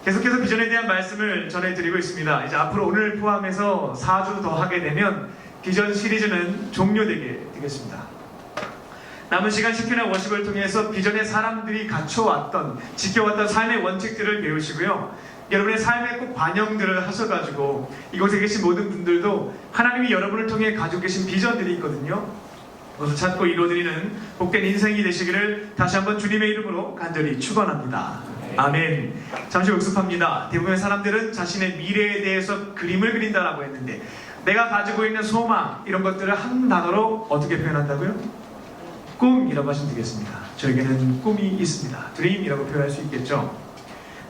계속해서 비전에 대한 말씀을 전해드리고 있습니다. 이제 앞으로 오늘 포함해서 4주 더 하게 되면 비전 시리즈는 종료되게 되겠습니다. 남은 시간 시큐나 워십을 통해서 비전의 사람들이 갖춰왔던, 지켜왔던 삶의 원칙들을 배우시고요. 여러분의 삶에 꼭 반영들을 하셔가지고 이곳에 계신 모든 분들도 하나님이 여러분을 통해 가지고 계신 비전들이 있거든요. 그것을 찾고 이루어드리는 복된 인생이 되시기를 다시 한번 주님의 이름으로 간절히 축원합니다. 아멘. 잠시 복습합니다. 대부분의 사람들은 자신의 미래에 대해서 그림을 그린다라고 했는데, 내가 가지고 있는 소망, 이런 것들을 한 단어로 어떻게 표현한다고요? 꿈이라고 하시면 되겠습니다. 저에게는 꿈이 있습니다. 드림이라고 표현할 수 있겠죠.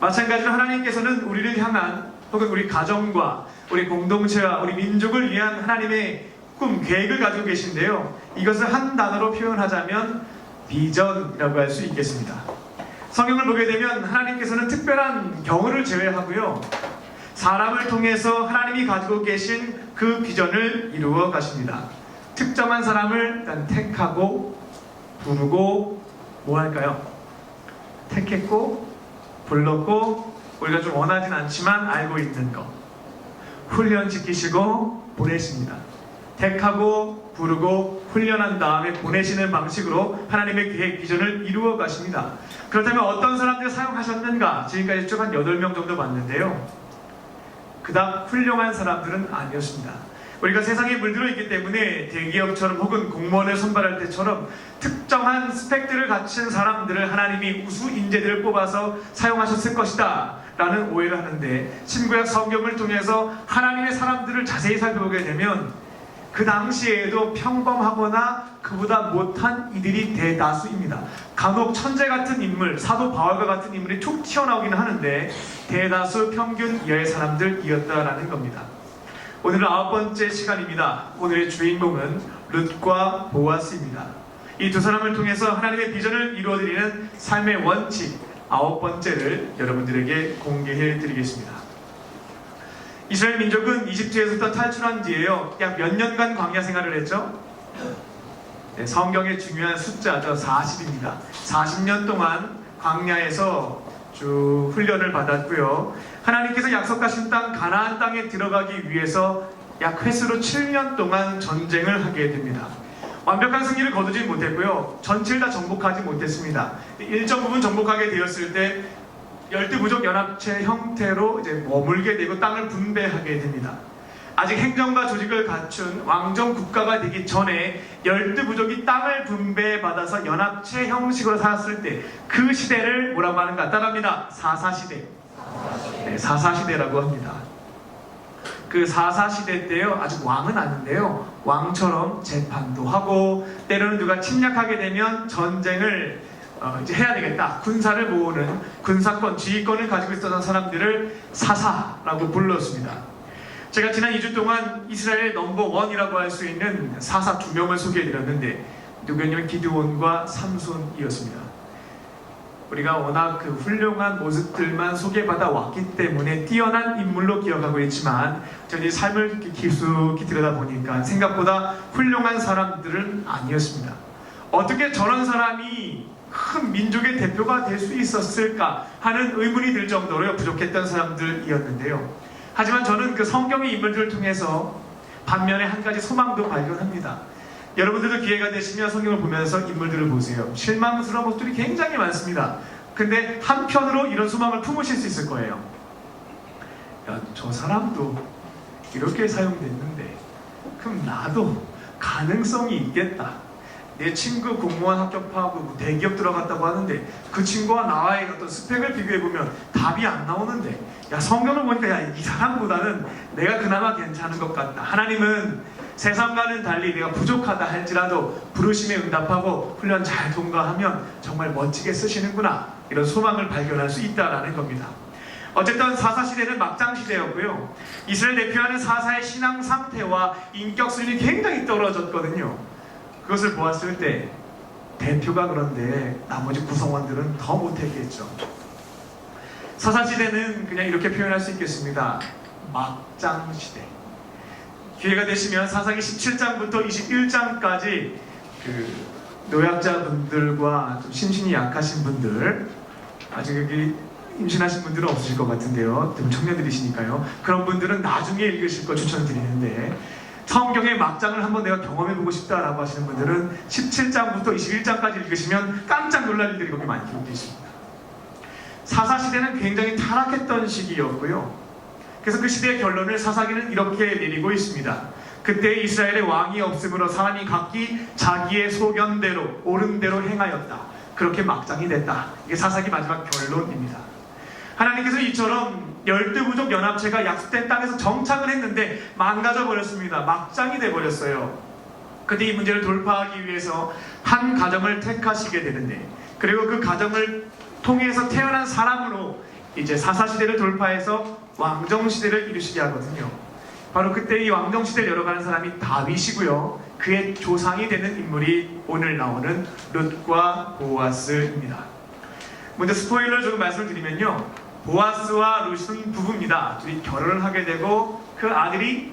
마찬가지로 하나님께서는 우리를 향한, 혹은 우리 가정과 우리 공동체와 우리 민족을 위한 하나님의 꿈, 계획을 가지고 계신데요. 이것을 한 단어로 표현하자면 비전이라고 할 수 있겠습니다. 성경을 보게 되면 하나님께서는 특별한 경우를 제외하고요, 사람을 통해서 하나님이 가지고 계신 그 비전을 이루어 가십니다. 특정한 사람을 일단 택하고 부르고 뭐 할까요? 택했고 불렀고, 우리가 좀 원하진 않지만 알고 있는 거, 훈련시키시고 보내십니다. 택하고 부르고 훈련한 다음에 보내시는 방식으로 하나님의 계획, 비전을 이루어 가십니다. 그렇다면 어떤 사람들 사용하셨는가? 지금까지 쭉 한 8명 정도 봤는데요, 그닥 훌륭한 사람들은 아니었습니다. 우리가 세상에 물들어 있기 때문에 대기업처럼 혹은 공무원을 선발할 때처럼 특정한 스펙들을 갖춘 사람들을 하나님이 우수 인재들을 뽑아서 사용하셨을 것이다 라는 오해를 하는데, 신구약 성경을 통해서 하나님의 사람들을 자세히 살펴보게 되면 그 당시에도 평범하거나 그보다 못한 이들이 대다수입니다. 간혹 천재 같은 인물, 사도 바울과 같은 인물이 툭 튀어나오기는 하는데 대다수 평균 이하의 사람들이었다라는 겁니다. 오늘은 9번째 시간입니다. 오늘의 주인공은 룻과 보아스입니다. 이 두 사람을 통해서 하나님의 비전을 이루어드리는 삶의 원칙 9번째를 여러분들에게 공개해 드리겠습니다. 이스라엘 민족은 이집트에서부터 탈출한 뒤에요, 약 몇 년간 광야 생활을 했죠? 네, 성경의 중요한 숫자죠. 40입니다. 40년 동안 광야에서 쭉 훈련을 받았고요. 하나님께서 약속하신 땅 가나안 땅에 들어가기 위해서 약 횟수로 7년 동안 전쟁을 하게 됩니다. 완벽한 승리를 거두지 못했고요, 전체를 다 정복하지 못했습니다. 일정 부분 정복하게 되었을 때 열두부족 연합체 형태로 이제 머물게 되고 땅을 분배하게 됩니다. 아직 행정과 조직을 갖춘 왕정 국가가 되기 전에 열두부족이 땅을 분배받아서 연합체 형식으로 살았을 때 그 시대를 뭐라고 하는가? 따라합니다. 사사시대. 네, 사사시대라고 합니다. 그 사사시대 때요, 아직 왕은 아닌데요, 왕처럼 재판도 하고 때로는 누가 침략하게 되면 전쟁을 이제 해야 되겠다, 군사를 모으는 군사권, 지휘권을 가지고 있었던 사람들을 사사라고 불렀습니다. 제가 지난 2주 동안 이스라엘 넘버원이라고 할 수 있는 사사 2명을 소개해드렸는데, 누구냐면 기드온과 삼손이었습니다. 우리가 워낙 그 훌륭한 모습들만 소개받아 왔기 때문에 뛰어난 인물로 기억하고 있지만, 저희 삶을 깊숙이 들여다보니까 생각보다 훌륭한 사람들은 아니었습니다. 어떻게 저런 사람이 큰 민족의 대표가 될 수 있었을까 하는 의문이 들 정도로 부족했던 사람들이었는데요. 하지만 저는 그 성경의 인물들을 통해서 반면에 한 가지 소망도 발견합니다. 여러분들도 기회가 되시면 성경을 보면서 인물들을 보세요. 실망스러운 모습들이 굉장히 많습니다. 근데 한편으로 이런 소망을 품으실 수 있을 거예요. 야, 저 사람도 이렇게 사용됐는데 그럼 나도 가능성이 있겠다. 내 친구 공무원 합격하고 대기업 들어갔다고 하는데 그 친구와 나와의 어떤 스펙을 비교해보면 답이 안 나오는데, 야, 성경을 보니까 야, 이 사람보다는 내가 그나마 괜찮은 것 같다. 하나님은 세상과는 달리 내가 부족하다 할지라도 부르심에 응답하고 훈련 잘 통과하면 정말 멋지게 쓰시는구나, 이런 소망을 발견할 수 있다는 겁니다. 어쨌든 사사시대는 막장시대였고요, 이스라엘 대표하는 사사의 신앙 상태와 인격 수준이 굉장히 떨어졌거든요. 그것을 보았을 때 대표가 그런데 나머지 구성원들은 더 못했겠죠. 사사시대는 그냥 이렇게 표현할 수 있겠습니다. 막장시대. 기회가 되시면 사사기 17장부터 21장까지 그 노약자분들과 좀 심신이 약하신 분들, 아직 여기 임신하신 분들은 없으실 것 같은데요. 좀 청년들이시니까요. 그런 분들은 나중에 읽으실 거 추천드리는데, 성경의 막장을 한번 내가 경험해보고 싶다라고 하시는 분들은 17장부터 21장까지 읽으시면 깜짝 놀랄 일들이 거기 많이 기록되어 있습니다. 사사시대는 굉장히 타락했던 시기였고요. 그래서 그 시대의 결론을 사사기는 이렇게 내리고 있습니다. 그때 이스라엘의 왕이 없으므로 사람이 각기 자기의 소견대로 옳은 대로 행하였다. 그렇게 막장이 됐다. 이게 사사기 마지막 결론입니다. 하나님께서 이처럼 12부족 연합체가 약속된 땅에서 정착을 했는데 망가져 버렸습니다. 막장이 돼 버렸어요. 근데 이 문제를 돌파하기 위해서 한 가정을 택하시게 되는데, 그리고 그 가정을 통해서 태어난 사람으로 이제 사사시대를 돌파해서 왕정시대를 이루시게 하거든요. 바로 그때 이 왕정시대를 열어가는 사람이 다윗이고요. 그의 조상이 되는 인물이 오늘 나오는 룻과 보아스입니다. 먼저 스포일러 조금 말씀을 드리면요, 보아스와 룻은 부부입니다. 둘이 결혼을 하게 되고 그 아들이,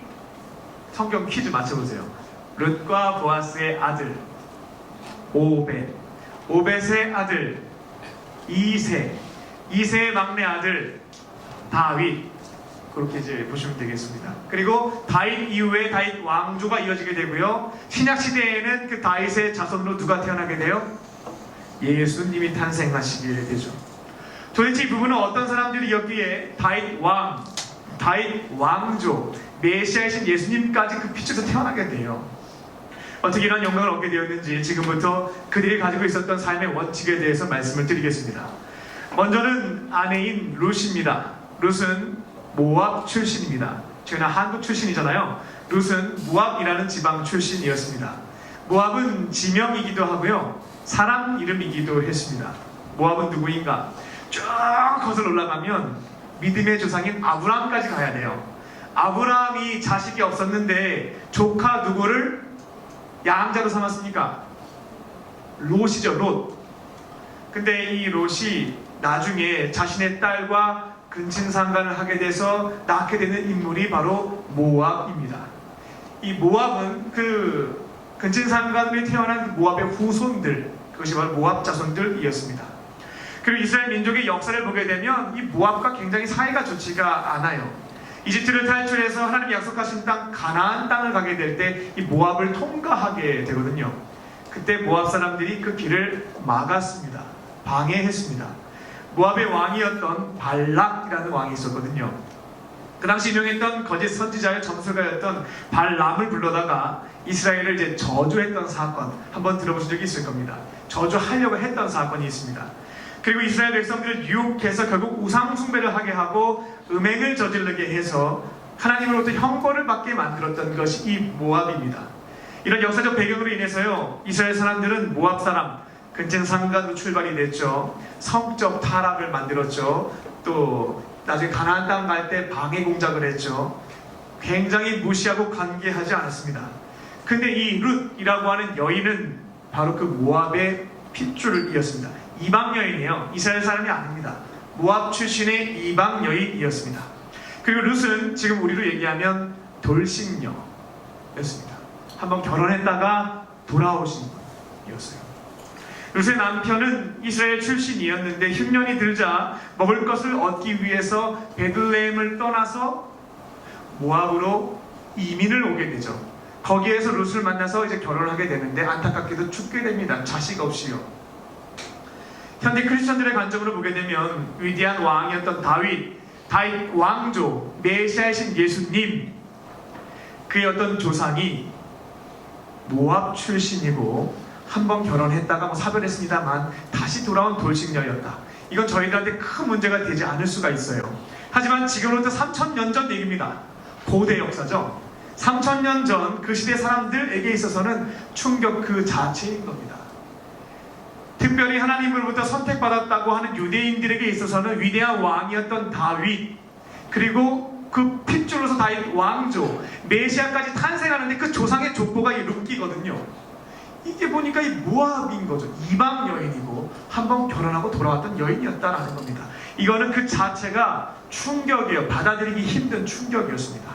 성경 퀴즈 맞춰보세요. 룻과 보아스의 아들 오벳, 오벳의 아들 이세, 이세의 막내 아들 다윗, 그렇게 이제 보시면 되겠습니다. 그리고 다윗 이후에 다윗 왕조가 이어지게 되고요. 신약 시대에는 그 다윗의 자손으로 누가 태어나게 돼요? 예수님이 탄생하시게 되죠. 도대체 이 부분은 어떤 사람들이었기에 다윗 왕, 다윗 왕조, 메시아이신 예수님까지 그 피줄에서 태어나게 돼요? 어떻게 이런 영광을 얻게 되었는지 지금부터 그들이 가지고 있었던 삶의 원칙에 대해서 말씀을 드리겠습니다. 먼저는 아내인 룻입니다. 룻은 모압 출신입니다. 저희는 한국 출신이잖아요. 룻은 모압이라는 지방 출신이었습니다. 모압은 지명이기도 하고요, 사람 이름이기도 했습니다. 모압은 누구인가? 쭉 거슬러 올라가면 믿음의 조상인 아브라함까지 가야 돼요. 아브라함이 자식이 없었는데 조카 누구를 양자로 삼았습니까? 롯이죠, 롯. 근데 이 롯이 나중에 자신의 딸과 근친상간을 하게 돼서 낳게 되는 인물이 바로 모압입니다. 이 모압은 그 근친상간으로 태어난 모압의 후손들, 그것이 바로 모압 자손들이었습니다. 그리고 이스라엘 민족의 역사를 보게 되면 이 모압과 굉장히 사이가 좋지가 않아요. 이집트를 탈출해서 하나님이 약속하신 땅 가나안 땅을 가게 될 때 이 모압을 통과하게 되거든요. 그때 모압 사람들이 그 길을 막았습니다. 방해했습니다. 모압의 왕이었던 발락이라는 왕이 있었거든요. 그 당시 유명했던 거짓 선지자의 점술가였던 발람을 불러다가 이스라엘을 이제 저주했던 사건, 한번 들어보신 적이 있을 겁니다. 저주하려고 했던 사건이 있습니다. 그리고 이스라엘 백성들을 유혹해서 결국 우상 숭배를 하게 하고 음행을 저지르게 해서 하나님으로부터 형벌을 받게 만들었던 것이 이 모압입니다. 이런 역사적 배경으로 인해서요, 이스라엘 사람들은 모압 사람, 근친상간으로 출발이 됐죠. 성적 타락을 만들었죠. 또 나중에 가나안 땅 갈 때 방해 공작을 했죠. 굉장히 무시하고 관계하지 않았습니다. 근데 이 룻이라고 하는 여인은 바로 그 모압의 핏줄이었습니다. 이방 여인이에요. 이스라엘 사람이 아닙니다. 모압 출신의 이방 여인이었습니다. 그리고 룻은 지금 우리로 얘기하면 돌싱녀였습니다. 한번 결혼했다가 돌아오신 분이었어요. 룻의 남편은 이스라엘 출신이었는데 흉년이 들자 먹을 것을 얻기 위해서 베들레헴을 떠나서 모압으로 이민을 오게 되죠. 거기에서 룻을 만나서 이제 결혼을 하게 되는데 안타깝게도 죽게 됩니다. 자식 없이요. 현대 크리스천들의 관점으로 보게 되면 위대한 왕이었던 다윗 왕조, 메시아이신 예수님, 그의 어떤 조상이 모압 출신이고 한번 결혼했다가 뭐 사별했습니다만 다시 돌아온 돌싱녀였다. 이건 저희들한테 큰 문제가 되지 않을 수가 있어요. 하지만 지금으로부터 3000년 전 얘기입니다. 고대 역사죠. 3000년 전 그 시대 사람들에게 있어서는 충격 그 자체인 겁니다. 특별히 하나님으로부터 선택받았다고 하는 유대인들에게 있어서는 위대한 왕이었던 다윗, 그리고 그 핏줄로서 다윗 왕조, 메시아까지 탄생하는데 그 조상의 족보가 이 룻기거든요. 이게 보니까 이 모압인 거죠. 이방 여인이고 한번 결혼하고 돌아왔던 여인이었다라는 겁니다. 이거는 그 자체가 충격이에요. 받아들이기 힘든 충격이었습니다.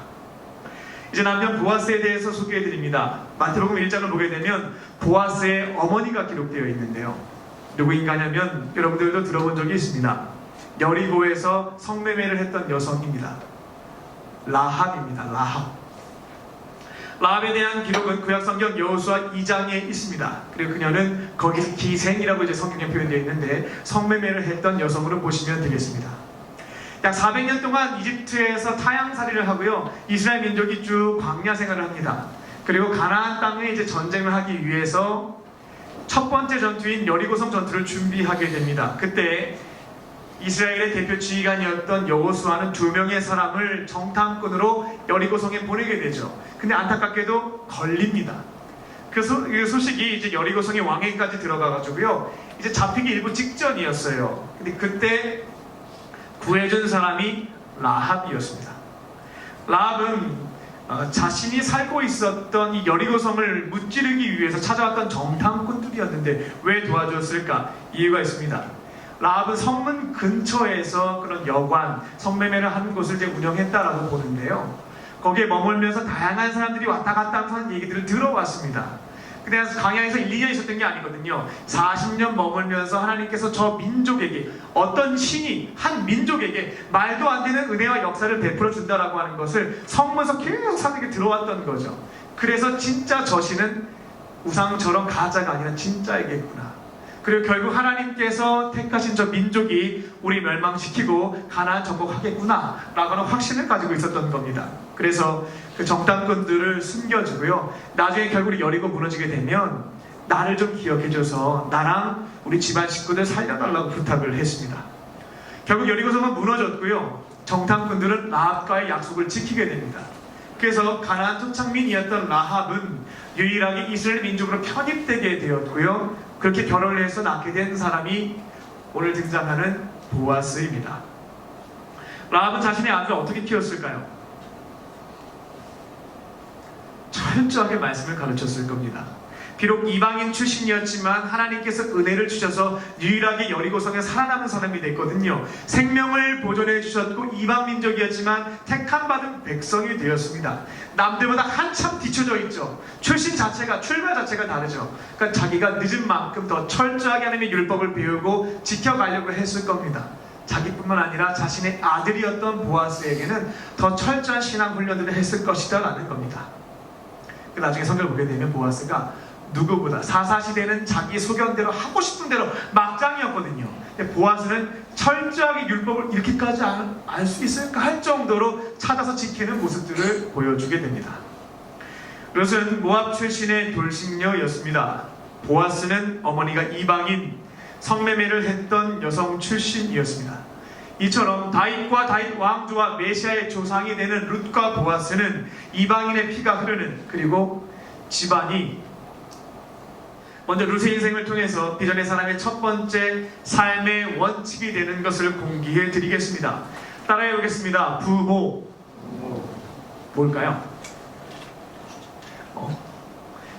이제 남편 보아스에 대해서 소개해드립니다. 마태복음 1장을 보게 되면 보아스의 어머니가 기록되어 있는데요. 누구인가 하면 여러분들도 들어본 적이 있습니다. 여리고에서 성매매를 했던 여성입니다. 라합입니다. 라합에 대한 기록은 구약성경 여호수아 2장에 있습니다. 그리고 그녀는 거기서 기생이라고 이제 성경에 표현되어 있는데 성매매를 했던 여성으로 보시면 되겠습니다. 약 400년 동안 이집트에서 타향살이를 하고요, 이스라엘 민족이 쭉 광야 생활을 합니다. 그리고 가나안 땅에 이제 전쟁을 하기 위해서 첫 번째 전투인 여리고성 전투를 준비하게 됩니다. 그때 이스라엘의 대표 지휘관이었던 여호수아는 2명의 사람을 정탐꾼으로 여리고성에 보내게 되죠. 근데 안타깝게도 걸립니다. 그 소식이 이제 여리고성의 왕에까지 들어가가지고요, 이제 잡히기 일부 직전이었어요. 근데 그때 구해준 사람이 라합이었습니다. 라합은 자신이 살고 있었던 이 여리고성을 무찌르기 위해서 찾아왔던 정탐꾼들이었는데 왜 도와줬을까? 이유가 있습니다. 라합은 성문 근처에서 그런 여관, 성매매를 하는 곳을 이제 운영했다라고 보는데요, 거기에 머물면서 다양한 사람들이 왔다 갔다 하는 얘기들을 들어왔습니다. 그래서 광야에서 1, 2년 있었던 게 아니거든요. 40년 머물면서 하나님께서 저 민족에게, 어떤 신이 한 민족에게 말도 안 되는 은혜와 역사를 베풀어 준다라고 하는 것을 성문에서 계속 사람에게 들어왔던 거죠. 그래서 진짜 저 신은 우상처럼 가짜가 아니라 진짜이겠구나. 그리고 결국 하나님께서 택하신 저 민족이 우리 멸망시키고 가나안 정복하겠구나 라고 하는 확신을 가지고 있었던 겁니다. 그래서 그 정탐꾼들을 숨겨주고요, 나중에 결국 여리고 무너지게 되면 나를 좀 기억해줘서 나랑 우리 집안 식구들 살려달라고 부탁을 했습니다. 결국 여리고성은 무너졌고요, 정탐꾼들은 라합과의 약속을 지키게 됩니다. 그래서 가나안 토착민이었던 라합은 유일하게 이스라엘 민족으로 편입되게 되었고요, 그렇게 결혼을 해서 낳게 된 사람이 오늘 등장하는 보아스입니다. 라합은 자신의 아들을 어떻게 키웠을까요? 철저하게 말씀을 가르쳤을 겁니다. 비록 이방인 출신이었지만 하나님께서 은혜를 주셔서 유일하게 여리고성에 살아남은 사람이 됐거든요. 생명을 보존해 주셨고 이방 민족이었지만 택함받은 백성이 되었습니다. 남들보다 한참 뒤쳐져 있죠. 출신 자체가, 출발 자체가 다르죠. 그러니까 자기가 늦은 만큼 더 철저하게 하나님의 율법을 배우고 지켜가려고 했을 겁니다. 자기뿐만 아니라 자신의 아들이었던 보아스에게는 더 철저한 신앙 훈련들을 했을 것이다 라는 겁니다. 나중에 성경을 보게 되면 보아스가 누구보다 사사시대는 자기 소견대로 하고 싶은 대로 막장이었거든요. 근데 보아스는 철저하게 율법을 이렇게까지 알 수 있을까 할 정도로 찾아서 지키는 모습들을 보여주게 됩니다. 룻은 모압 출신의 돌싱녀였습니다. 보아스는 어머니가 이방인, 성매매를 했던 여성 출신이었습니다. 이처럼 다윗과 다윗 왕조와 메시아의 조상이 되는 룻과 보아스는 이방인의 피가 흐르는, 그리고 집안이 먼저 룻의 인생을 통해서 비전의 사람의 첫 번째 삶의 원칙이 되는 것을 공개해 드리겠습니다. 따라해 보겠습니다. 부모. 뭘까요?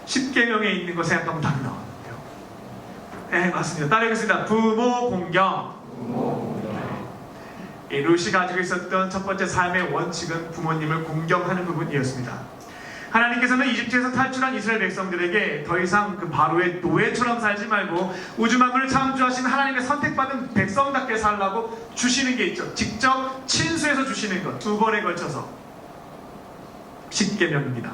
10계명에 있는 거 생각하면 답이 나오는데요. 네, 맞습니다. 따라해 보겠습니다. 부모 공경. 룻이 가지고 있었던 첫 번째 삶의 원칙은 부모님을 공경하는 부분이었습니다. 하나님께서는 이집트에서 탈출한 이스라엘 백성들에게 더 이상 그 바로의 노예처럼 살지 말고 우주 만물을 창조하신 하나님의 선택받은 백성답게 살라고 주시는 게 있죠. 직접 친수해서 주시는 것, 2번에 걸쳐서 10계명입니다.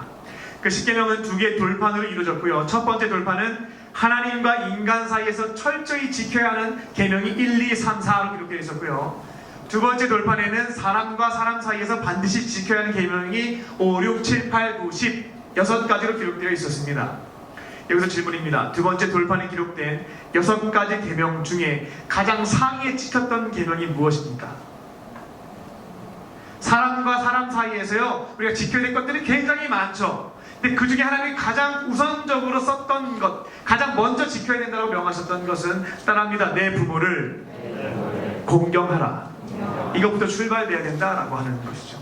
그 10계명은 2개의 돌판으로 이루어졌고요. 첫 번째 돌판은 하나님과 인간 사이에서 철저히 지켜야 하는 계명이 1, 2, 3, 4로 기록되어 있었고요. 두 번째 돌판에는 사람과 사람 사이에서 반드시 지켜야 하는 계명이 5, 6, 7, 8, 9, 10 6가지로 기록되어 있었습니다. 여기서 질문입니다. 두 번째 돌판에 기록된 6가지 계명 중에 가장 상위에 지켰던 계명이 무엇입니까? 사람과 사람 사이에서요, 우리가 지켜야 될 것들이 굉장히 많죠. 근데 그 중에 하나님이 가장 우선적으로 썼던 것, 가장 먼저 지켜야 된다고 명하셨던 것은 따라합니다. 내 부모를 공경하라. 이것부터 출발돼야 된다라고 하는 것이죠.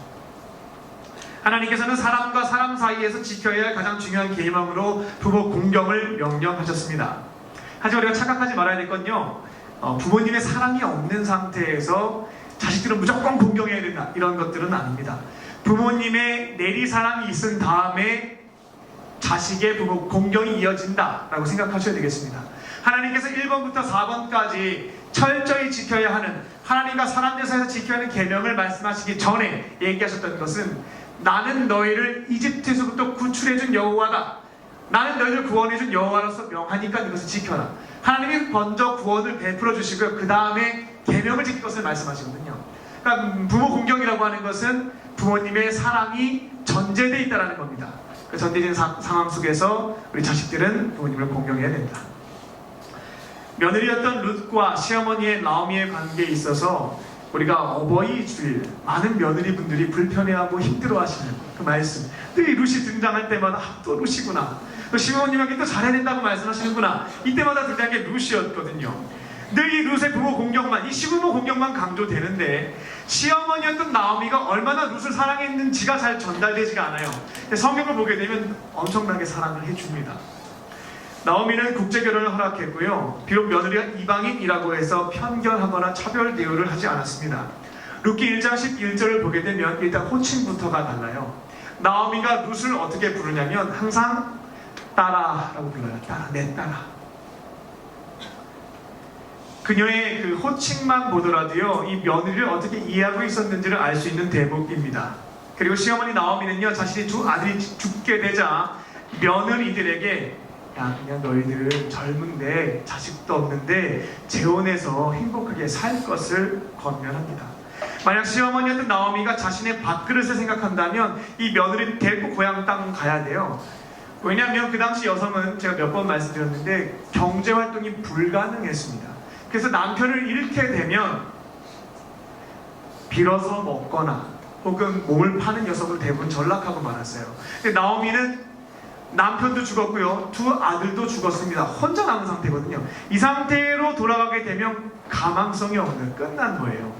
하나님께서는 사람과 사람 사이에서 지켜야 할 가장 중요한 계명으로 부모 공경을 명령하셨습니다. 하지만 우리가 착각하지 말아야 될 건요, 부모님의 사랑이 없는 상태에서 자식들은 무조건 공경해야 된다, 이런 것들은 아닙니다. 부모님의 내리사랑이 있은 다음에 자식의 부모 공경이 이어진다라고 생각하셔야 되겠습니다. 하나님께서 1번부터 4번까지 철저히 지켜야 하는 하나님과 사람들 사이에서 지켜야 하는 계명을 말씀하시기 전에 얘기하셨던 것은 나는 너희를 이집트에서부터 구출해준 여호와다. 나는 너희를 구원해준 여호와로서 명하니까 이것을 지켜라. 하나님이 먼저 구원을 베풀어 주시고요. 그 다음에 계명을 지킬 것을 말씀하시거든요. 그러니까 부모 공경이라고 하는 것은 부모님의 사랑이 전제되어 있다는 겁니다. 그 전제된 상황 속에서 우리 자식들은 부모님을 공경해야 된다. 며느리였던 룻과 시어머니의 나오미의 관계에 있어서 우리가 어버이 주일 많은 며느리분들이 불편해하고 힘들어하시는 그 말씀, 늘 이 룻이 등장할 때마다 또 룻이구나, 또 시어머님에게 또 잘해야 된다고 말씀하시는구나, 이때마다 등장한 게 룻이었거든요. 늘 이 룻의 부모 공경만, 이 시부모 공경만 강조되는데 시어머니였던 나오미가 얼마나 룻을 사랑했는지가 잘 전달되지가 않아요. 성경을 보게 되면 엄청나게 사랑을 해줍니다. 나오미는 국제결혼을 허락했고요. 비록 며느리가 이방인이라고 해서 편견하거나 차별 대우를 하지 않았습니다. 룻기 1장 11절을 보게 되면 일단 호칭부터가 달라요. 나오미가 룻을 어떻게 부르냐면 항상 딸아라고 불러요. 딸아, 내 딸아. 그녀의 그 호칭만 보더라도요, 이 며느리를 어떻게 이해하고 있었는지를 알 수 있는 대목입니다. 그리고 시어머니 나오미는요, 자신이 두 아들이 죽게 되자 며느리들에게 야, 그냥 너희들은 젊은데 자식도 없는데 재혼해서 행복하게 살 것을 권면합니다. 만약 시어머니였던 나오미가 자신의 밥그릇을 생각한다면 이 며느리를 데리고 고향 땅 가야 돼요. 왜냐하면 그 당시 여성은 제가 몇 번 말씀드렸는데 경제활동이 불가능했습니다. 그래서 남편을 잃게 되면 빌어서 먹거나 혹은 몸을 파는 여성을 대부분 전락하고 말았어요. 근데 나오미는 남편도 죽었고요, 두 아들도 죽었습니다. 혼자 남은 상태거든요. 이 상태로 돌아가게 되면 가망성이 없는, 끝난 거예요.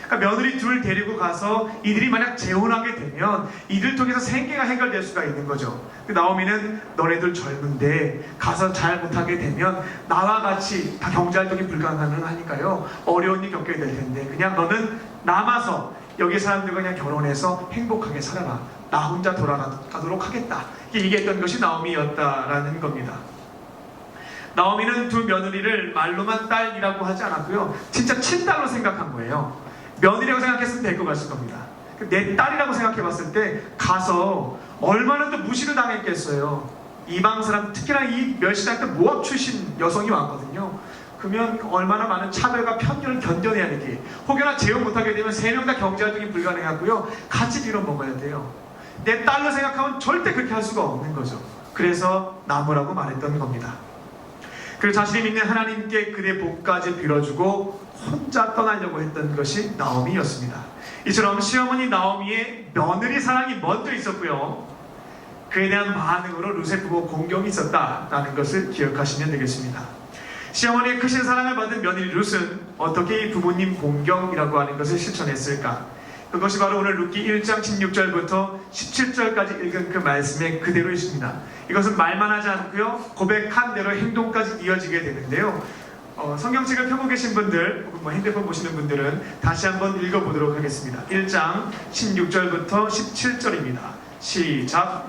그러니까 며느리 둘 데리고 가서 이들이 만약 재혼하게 되면 이들 통해서 생계가 해결될 수가 있는 거죠. 나오미는 너네들 젊은데 가서 잘 못하게 되면 나와 같이 다 경제활동이 불가능하니까요, 어려운 일 겪게 될 텐데 그냥 너는 남아서 여기 사람들과 그냥 결혼해서 행복하게 살아라. 나 혼자 돌아가도록 하겠다. 얘기했던 것이 나오미였다라는 겁니다. 나오미는 두 며느리를 말로만 딸이라고 하지 않았고요, 진짜 친딸로 생각한 거예요. 며느리라고 생각했으면 될 것 같을 겁니다. 내 딸이라고 생각해봤을 때 가서 얼마나 또 무시를 당했겠어요. 이방 사람, 특히나 이 멸시당할 때 모압 출신 여성이 왔거든요. 그러면 얼마나 많은 차별과 편견을 견뎌내야 되기, 혹여나 재혼 못하게 되면 세 명 다 경제활동이 불가능하고요, 같이 빌어먹어야 돼요. 내 딸로 생각하면 절대 그렇게 할 수가 없는 거죠. 그래서 나무라고 말했던 겁니다. 그리고 자신이 믿는 하나님께 그의 복까지 빌어주고 혼자 떠나려고 했던 것이 나오미였습니다. 이처럼 시어머니 나오미의 며느리 사랑이 먼저 있었고요, 그에 대한 반응으로 룻의 부모 공경이 있었다라는 것을 기억하시면 되겠습니다. 시어머니의 크신 사랑을 받은 며느리 룻은 어떻게 부모님 공경이라고 하는 것을 실천했을까? 그것이 바로 오늘 룻기 1장 16절부터 17절까지 읽은 그 말씀의 그대로 있습니다. 이것은 말만 하지 않고요, 고백한 대로 행동까지 이어지게 되는데요. 성경책을 펴고 계신 분들 혹은 뭐 핸드폰 보시는 분들은 다시 한번 읽어보도록 하겠습니다. 1장 16절부터 17절입니다. 시작.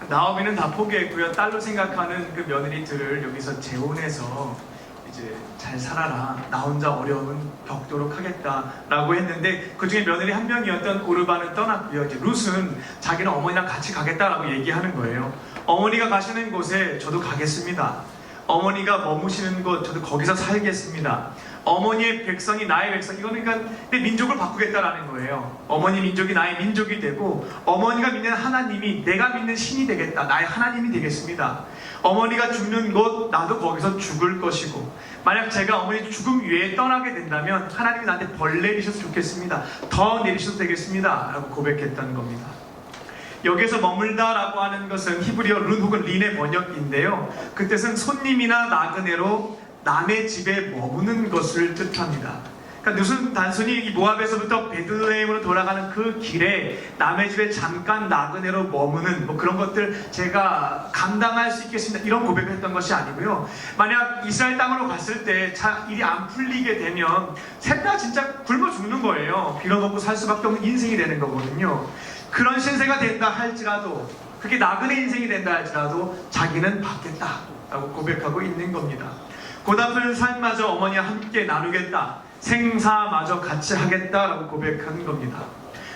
나오미는 다 포기했고요, 딸로 생각하는 그 며느리들을 여기서 재혼해서 이제 잘 살아라, 나 혼자 어려움은 겪도록 하겠다라고 했는데 그 중에 며느리 한 명이었던 오르반은 떠났고요. 이제 룻은 자기는 어머니랑 같이 가겠다라고 얘기하는 거예요. 어머니가 가시는 곳에 저도 가겠습니다. 어머니가 머무시는 곳 저도 거기서 살겠습니다. 어머니의 백성이 나의 백성, 이거는 그러니까 내 민족을 바꾸겠다라는 거예요. 어머니 민족이 나의 민족이 되고 어머니가 믿는 하나님이 내가 믿는 신이 되겠다, 나의 하나님이 되겠습니다. 어머니가 죽는 곳 나도 거기서 죽을 것이고, 만약 제가 어머니 죽음 위에 떠나게 된다면 하나님이 나한테 벌 내리셔서 좋겠습니다, 더 내리셔도 되겠습니다 라고 고백했다는 겁니다. 여기에서 머물다라고 하는 것은 히브리어 룬 혹은 린의 번역인데요, 그 뜻은 손님이나 나그네로 남의 집에 머무는 것을 뜻합니다. 그러니까 룻은 단순히 이 모압에서부터 베들레헴으로 돌아가는 그 길에 남의 집에 잠깐 나그네로 머무는 뭐 그런 것들 제가 감당할 수 있겠습니다, 이런 고백을 했던 것이 아니고요. 만약 이스라엘 땅으로 갔을 때 일이 안 풀리게 되면 셋 다 진짜 굶어 죽는 거예요. 빌어먹고 살 수밖에 없는 인생이 되는 거거든요. 그런 신세가 된다 할지라도, 그게 나그네 인생이 된다 할지라도 자기는 받겠다라고 고백하고 있는 겁니다. 고달픈 삶마저 어머니와 함께 나누겠다, 생사마저 같이 하겠다라고 고백하는 겁니다.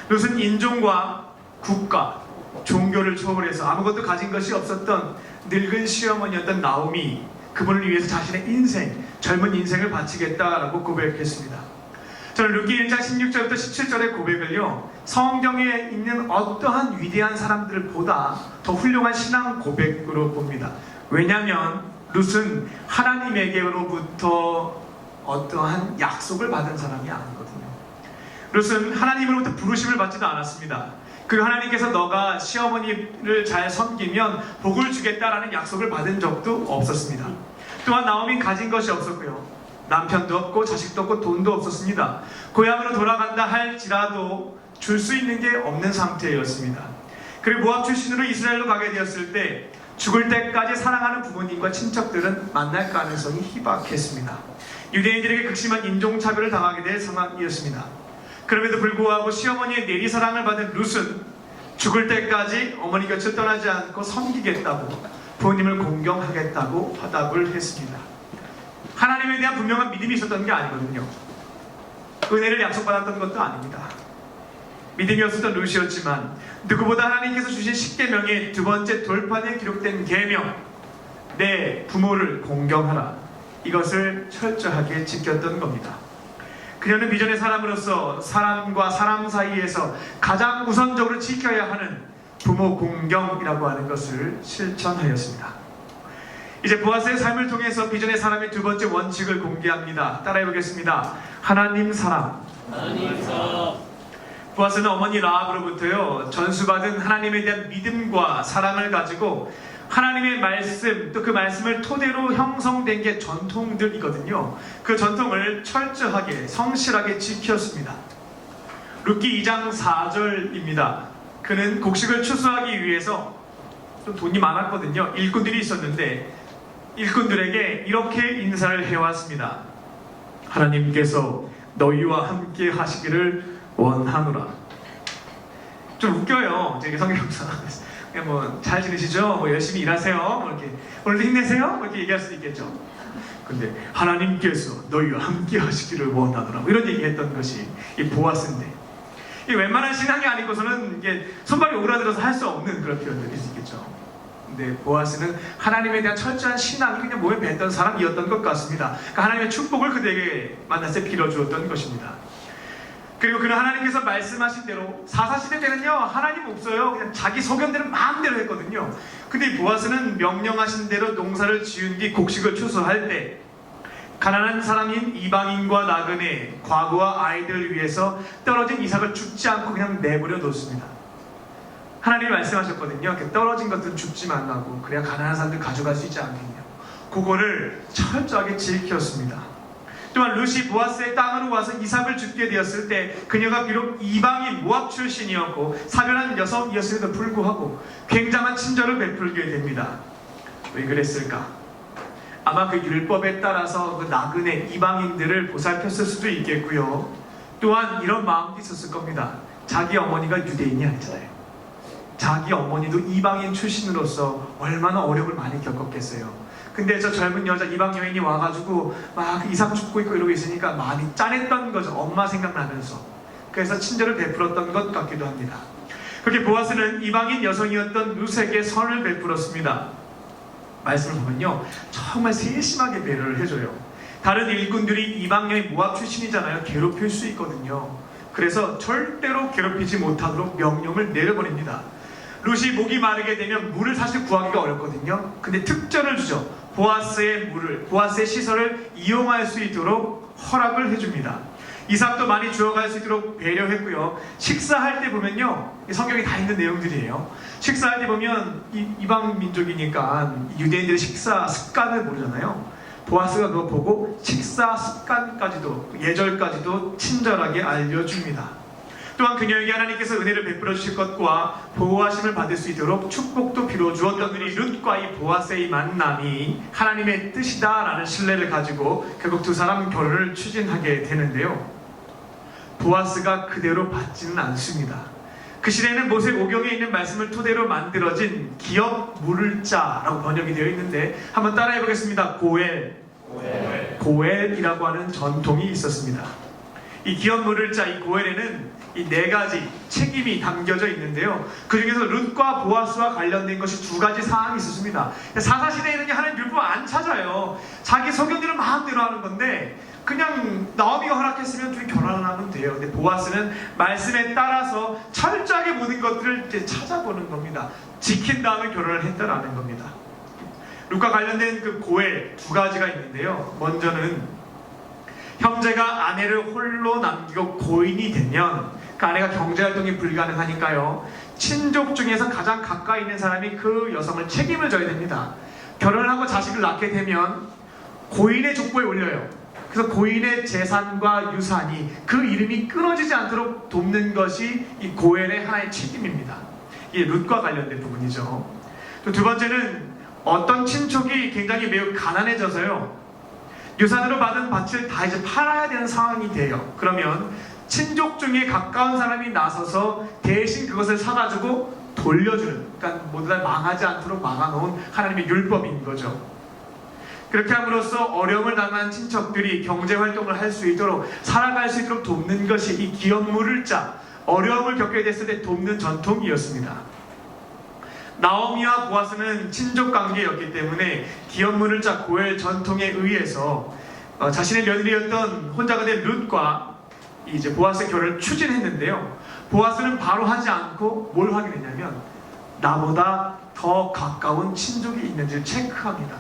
룻은 인종과 국가, 종교를 초월해서 아무것도 가진 것이 없었던 늙은 시어머니였던 나오미, 그분을 위해서 자신의 인생, 젊은 인생을 바치겠다라고 고백했습니다. 저는 룻기 1장 16절부터 17절의 고백을요, 성경에 있는 어떠한 위대한 사람들보다 더 훌륭한 신앙 고백으로 봅니다. 왜냐하면 룻은 하나님에게로부터 어떠한 약속을 받은 사람이 아니거든요. 룻은 하나님으로부터 부르심을 받지도 않았습니다. 그 하나님께서 너가 시어머니를 잘 섬기면 복을 주겠다라는 약속을 받은 적도 없었습니다. 또한 나오미는 가진 것이 없었고요, 남편도 없고 자식도 없고 돈도 없었습니다. 고향으로 돌아간다 할지라도 줄 수 있는 게 없는 상태였습니다. 그리고 모압 출신으로 이스라엘로 가게 되었을 때 죽을 때까지 사랑하는 부모님과 친척들은 만날 가능성이 희박했습니다. 유대인들에게 극심한 인종차별을 당하게 될 상황이었습니다. 그럼에도 불구하고 시어머니의 내리사랑을 받은 룻은 죽을 때까지 어머니 곁을 떠나지 않고 섬기겠다고, 부모님을 공경하겠다고 화답을 했습니다. 하나님에 대한 분명한 믿음이 있었던 게 아니거든요. 은혜를 약속받았던 것도 아닙니다. 믿음이 없었던 룻이었지만 누구보다 하나님께서 주신 십계명의 두 번째 돌판에 기록된 계명, 내 부모를 공경하라, 이것을 철저하게 지켰던 겁니다. 그녀는 미전의 사람으로서 사람과 사람 사이에서 가장 우선적으로 지켜야 하는 부모 공경이라고 하는 것을 실천하였습니다. 이제 보아스의 삶을 통해서 비전의 사람의 두 번째 원칙을 공개합니다. 따라해 보겠습니다. 하나님 사람. 보아스는 어머니 라합으로부터요, 전수받은 하나님에 대한 믿음과 사랑을 가지고 하나님의 말씀, 또 그 말씀을 토대로 형성된 게 전통들이거든요. 그 전통을 철저하게 성실하게 지켰습니다. 룻기 2장 4절입니다. 그는 곡식을 추수하기 위해서 좀 돈이 많았거든요. 일꾼들이 있었는데 일꾼들에게 이렇게 인사를 해왔습니다. 하나님께서 너희와 함께 하시기를 원하노라. 좀 웃겨요. 제가 성경상 그냥 뭐 잘 지내시죠? 뭐 열심히 일하세요? 뭐 이렇게 오늘도 힘내세요? 뭐 이렇게 얘기할 수도 있겠죠. 근데 하나님께서 너희와 함께 하시기를 원하노라, 뭐 이런 얘기했던 것이 이 보아스인데, 이 웬만한 신앙이 아니고서는 이게 손발이 오그라들어서 할 수 없는 그런 표현들일 수 있겠죠. 근데 보아스는 하나님에 대한 철저한 신앙이 그냥 몸에 뱄던 사람이었던 것 같습니다. 그러니까 하나님의 축복을 그대에게 만났을 때 빌어주었던 것입니다. 그리고 그는 하나님께서 말씀하신 대로 사사시대 때는요, 하나님 없어요. 그냥 자기 소견대로 마음대로 했거든요. 근데 보아스는 명령하신 대로 농사를 지은 뒤 곡식을 추수할 때 가난한 사람인 이방인과 나그네, 과부와 아이들을 위해서 떨어진 이삭을 죽지 않고 그냥 내버려 놓습니다. 하나님이 말씀하셨거든요. 떨어진 것들은 죽지 말라고, 그래야 가난한 사람들 가져갈 수 있지 않겠냐. 그거를 철저하게 지켰습니다. 또한 룻이 보아스의 땅으로 와서 이삭을 줍게 되었을 때 그녀가 비록 이방인 모압 출신이었고 사별한 여성이었음에도 불구하고 굉장한 친절을 베풀게 됩니다. 왜 그랬을까? 아마 그 율법에 따라서 그 나그네 이방인들을 보살폈을 수도 있겠고요. 또한 이런 마음도 있었을 겁니다. 자기 어머니가 유대인이 아니잖아요. 자기 어머니도 이방인 출신으로서 얼마나 어려움을 많이 겪었겠어요. 근데 저 젊은 여자 이방 여인이 와가지고 막 이삭 죽고 있고 이러고 있으니까 마음이 짠했던 거죠. 엄마 생각나면서. 그래서 친절을 베풀었던 것 같기도 합니다. 그렇게 보아스는 이방인 여성이었던 룻에게 선을 베풀었습니다. 말씀을 보면요, 정말 세심하게 배려를 해줘요. 다른 일꾼들이 이방 여인 모압 출신이잖아요. 괴롭힐 수 있거든요. 그래서 절대로 괴롭히지 못하도록 명령을 내려버립니다. 룻이 목이 마르게 되면 물을 사실 구하기가 어렵거든요. 근데 특전을 주죠. 보아스의 시설을 이용할 수 있도록 허락을 해줍니다. 이삭도 많이 주워갈 수 있도록 배려했고요. 식사할 때 보면요, 성경에 다 있는 내용들이에요. 식사할 때 보면 이방 민족이니까 유대인들의 식사 습관을 모르잖아요. 보아스가 그거 보고 식사 습관까지도, 예절까지도 친절하게 알려줍니다. 또한 그녀에게 하나님께서 은혜를 베풀어 주실 것과 보호하심을 받을 수 있도록 축복도 빌어 주었던 분이 룻과 이 보아스의 만남이 하나님의 뜻이다라는 신뢰를 가지고 결국 두 사람 결혼을 추진하게 되는데요. 보아스가 그대로 받지는 않습니다. 그 시대에는 모세 오경에 있는 말씀을 토대로 만들어진 기업 물을 자라고 번역이 되어 있는데 한번 따라해 보겠습니다. 고엘이라고 하는 전통이 있었습니다. 이 기업 물을 자, 이 고엘에는 이 네 가지 책임이 담겨져 있는데요. 그 중에서 룻과 보아스와 관련된 것이 두 가지 사항이 있었습니다. 사사시대에는 하나님 율법 안 찾아요. 자기 소견대로 마음대로 하는 건데 그냥 나오미가 허락했으면 둘이 결혼을 하면 돼요. 근데 보아스는 말씀에 따라서 철저하게 모든 것들을 이제 찾아보는 겁니다. 지킨 다음에 결혼을 했다라는 겁니다. 룻과 관련된 그 고엘 두 가지가 있는데요. 먼저는 형제가 아내를 홀로 남기고 고인이 되면 그 아내가 경제활동이 불가능하니까요. 친족 중에서 가장 가까이 있는 사람이 그 여성을 책임을 져야 됩니다. 결혼을 하고 자식을 낳게 되면 고인의 족보에 올려요. 그래서 고인의 재산과 유산이 그 이름이 끊어지지 않도록 돕는 것이 이 고엘의 하나의 책임입니다. 이게 룻과 관련된 부분이죠. 또 두 번째는 어떤 친족이 굉장히 매우 가난해져서요. 유산으로 받은 밭을 다 이제 팔아야 되는 상황이 돼요. 그러면 친족 중에 가까운 사람이 나서서 대신 그것을 사가지고 돌려주는, 그러니까 모두 다 망하지 않도록 막아놓은 하나님의 율법인 거죠. 그렇게 함으로써 어려움을 당한 친척들이 경제활동을 할 수 있도록, 살아갈 수 있도록 돕는 것이 이 기업 물을 자, 어려움을 겪게 됐을 때 돕는 전통이었습니다. 나오미와 보아스는 친족 관계였기 때문에 기업 물을 자 고엘 전통에 의해서 자신의 며느리였던 혼자가 된 룻과 이제 보아스의 결혼을 추진했는데요. 보아스는 바로 하지 않고 뭘 확인했냐면 나보다 더 가까운 친족이 있는지를 체크합니다.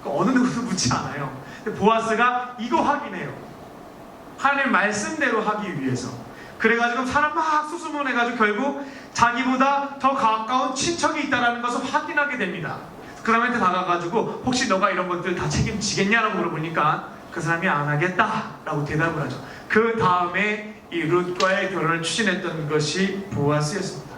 어느 누구도 묻지 않아요. 근데 보아스가 이거 확인해요. 하나님의 말씀대로 하기 위해서. 그래가지고 사람 막 수소문해가지고 결국 자기보다 더 가까운 친척이 있다는 것을 확인하게 됩니다. 그 사람한테 다가가지고 혹시 너가 이런 것들 다 책임지겠냐라고 물어보니까 그 사람이 안 하겠다라고 대답을 하죠. 그 다음에 이 룻과의 결혼을 추진했던 것이 보아스였습니다.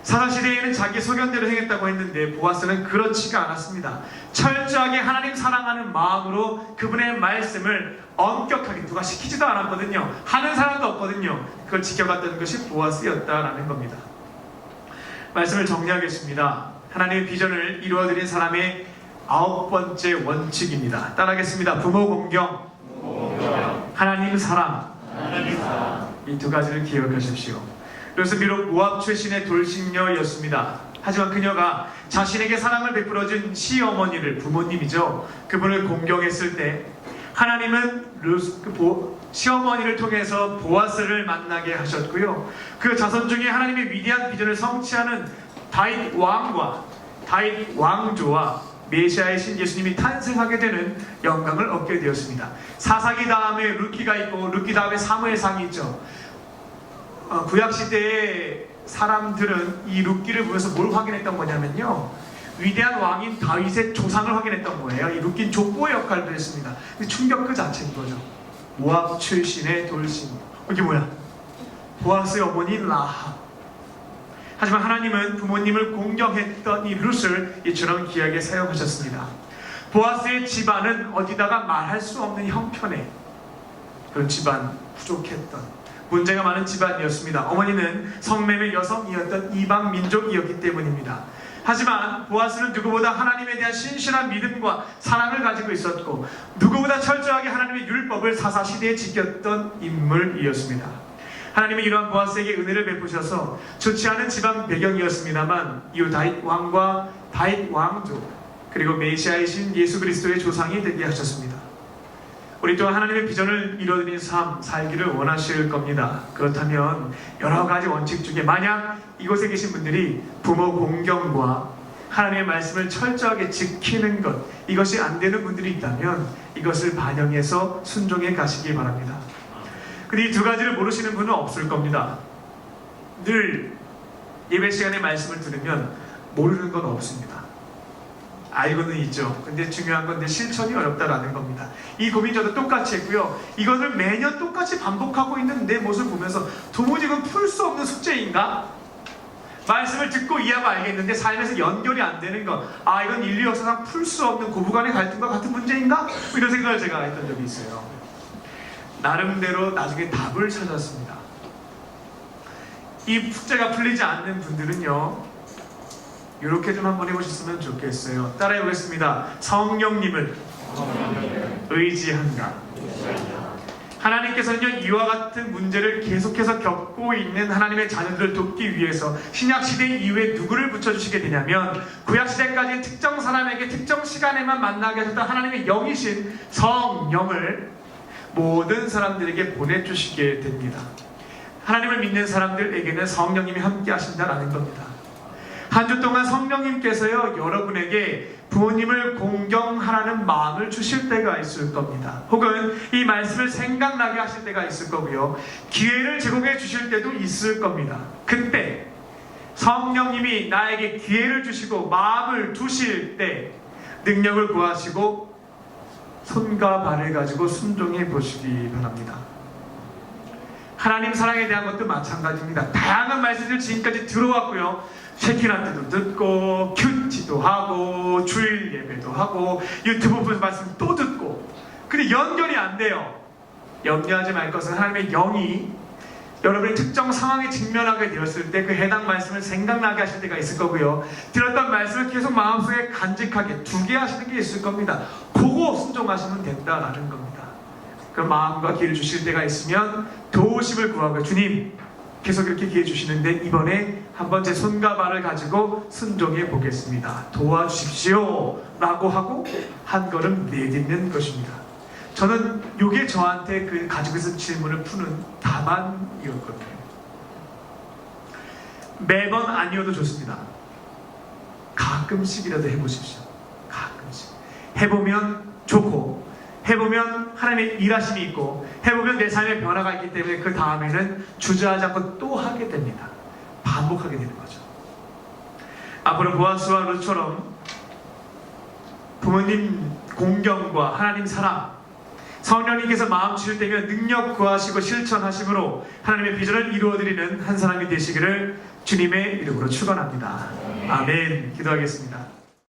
사사시대에는 자기 소견대로 행했다고 했는데 보아스는 그렇지가 않았습니다. 철저하게 하나님 사랑하는 마음으로 그분의 말씀을 엄격하게, 누가 시키지도 않았거든요. 하는 사람도 없거든요. 그걸 지켜갔던 것이 보아스였다라는 겁니다. 말씀을 정리하겠습니다. 하나님의 비전을 이루어드린 사람의 9번째 원칙입니다. 따라하겠습니다. 부모 공경, 하나님 사랑. 이 두 가지를 기억하십시오. 그래서 비록 모압 출신의 돌싱녀였습니다. 하지만 그녀가 자신에게 사랑을 베풀어준 시어머니를, 부모님이죠, 그분을 공경했을 때 하나님은 시어머니를 통해서 보아스를 만나게 하셨고요. 그 자손 중에 하나님의 위대한 비전을 성취하는 다윗 왕과 다윗 왕조와 메시아의 신 예수님이 탄생하게 되는 영광을 얻게 되었습니다. 사사기 다음에 룻기가 있고 룻기 다음에 사무엘상이 있죠. 구약시대의 사람들은 이 룻기를 보면서 뭘 확인했던 거냐면요, 위대한 왕인 다윗의 조상을 확인했던 거예요. 이 룻기는 족보의 역할을 했습니다. 충격 그 자체인 거죠. 모압 출신의 돌싱, 이게 뭐야? 보아스의 어머니 라합. 하지만 하나님은 부모님을 공경했던 이 룻을 이처럼 귀하게 사용하셨습니다. 보아스의 집안은 어디다가 말할 수 없는 형편의 그런 집안, 부족했던, 문제가 많은 집안이었습니다. 어머니는 성매매 여성이었던 이방 민족이었기 때문입니다. 하지만 보아스는 누구보다 하나님에 대한 신실한 믿음과 사랑을 가지고 있었고 누구보다 철저하게 하나님의 율법을 사사시대에 지켰던 인물이었습니다. 하나님은 이러한 보아스에게 은혜를 베푸셔서 좋지 않은 집안 배경이었습니다만 이후 다윗 왕과 다윗 왕조, 그리고 메시아이신 예수 그리스도의 조상이 되게 하셨습니다. 우리 또한 하나님의 비전을 이루어드린 삶 살기를 원하실 겁니다. 그렇다면 여러 가지 원칙 중에 만약 이곳에 계신 분들이 부모 공경과 하나님의 말씀을 철저하게 지키는 것, 이것이 안 되는 분들이 있다면 이것을 반영해서 순종해 가시기 바랍니다. 근데 이 두 가지를 모르시는 분은 없을 겁니다. 늘 예배 시간에 말씀을 들으면 모르는 건 없습니다. 알고는 있죠. 근데 중요한 건 내 실천이 어렵다라는 겁니다. 이 고민 저도 똑같이 했고요. 이것을 매년 똑같이 반복하고 있는 내 모습을 보면서 도무지 이건 풀 수 없는 숙제인가? 말씀을 듣고 이해하고 알겠는데 삶에서 연결이 안 되는 것. 아, 이건 인류 역사상 풀 수 없는 고부간의 갈등과 같은 문제인가? 이런 생각을 제가 했던 적이 있어요. 나름대로 나중에 답을 찾았습니다. 이 숙제가 풀리지 않는 분들은요, 이렇게 좀 한번 해보셨으면 좋겠어요. 따라해 보겠습니다. 성령님을 의지한다. 하나님께서는요, 이와 같은 문제를 계속해서 겪고 있는 하나님의 자녀들을 돕기 위해서 신약시대 이후에 누구를 붙여주시게 되냐면, 구약시대까지 특정 사람에게 특정 시간에만 만나게 하셨던 하나님의 영이신 성령을 모든 사람들에게 보내주시게 됩니다. 하나님을 믿는 사람들에게는 성령님이 함께 하신다라는 겁니다. 한 주 동안 성령님께서요, 여러분에게 부모님을 공경하라는 마음을 주실 때가 있을 겁니다. 혹은 이 말씀을 생각나게 하실 때가 있을 거고요. 기회를 제공해 주실 때도 있을 겁니다. 그때 성령님이 나에게 기회를 주시고 마음을 두실 때 능력을 구하시고 손과 발을 가지고 순종해 보시기 바랍니다. 하나님 사랑에 대한 것도 마찬가지입니다. 다양한 말씀들 지금까지 들어왔고요. 쉐키나 때도 듣고 큐티도 하고 주일 예배도 하고 유튜브 말씀 또 듣고, 근데 연결이 안 돼요. 염려하지 말 것은 하나님의 영이 여러분이 특정 상황에 직면하게 되었을 때 그 해당 말씀을 생각나게 하실 때가 있을 거고요. 들었던 말씀을 계속 마음속에 간직하게 두게 하시는 게 있을 겁니다. 그거 순종하시면 된다라는 겁니다. 그 마음과 기회를 주실 때가 있으면 도우심을 구하고, 주님 계속 이렇게 기회 주시는데 이번에 한번 제 손과 발을 가지고 순종해 보겠습니다. 도와주십시오 라고 하고 한 걸음 내딛는 것입니다. 저는 이게 저한테 그 가지고 있는 질문을 푸는 답안이었거든요. 매번 아니어도 좋습니다. 가끔씩이라도 해보십시오. 가끔씩 해보면 좋고, 해보면 하나님의 일하심이 있고, 해보면 내 삶의 변화가 있기 때문에 그 다음에는 주저하지 않고 또 하게 됩니다. 반복하게 되는 거죠. 앞으로 보아스와 룻처럼 부모님 공경과 하나님 사랑, 성령님께서 마음 주실 때면 능력 구하시고 실천하심으로 하나님의 비전을 이루어드리는 한 사람이 되시기를 주님의 이름으로 축원합니다. 아멘. 기도하겠습니다.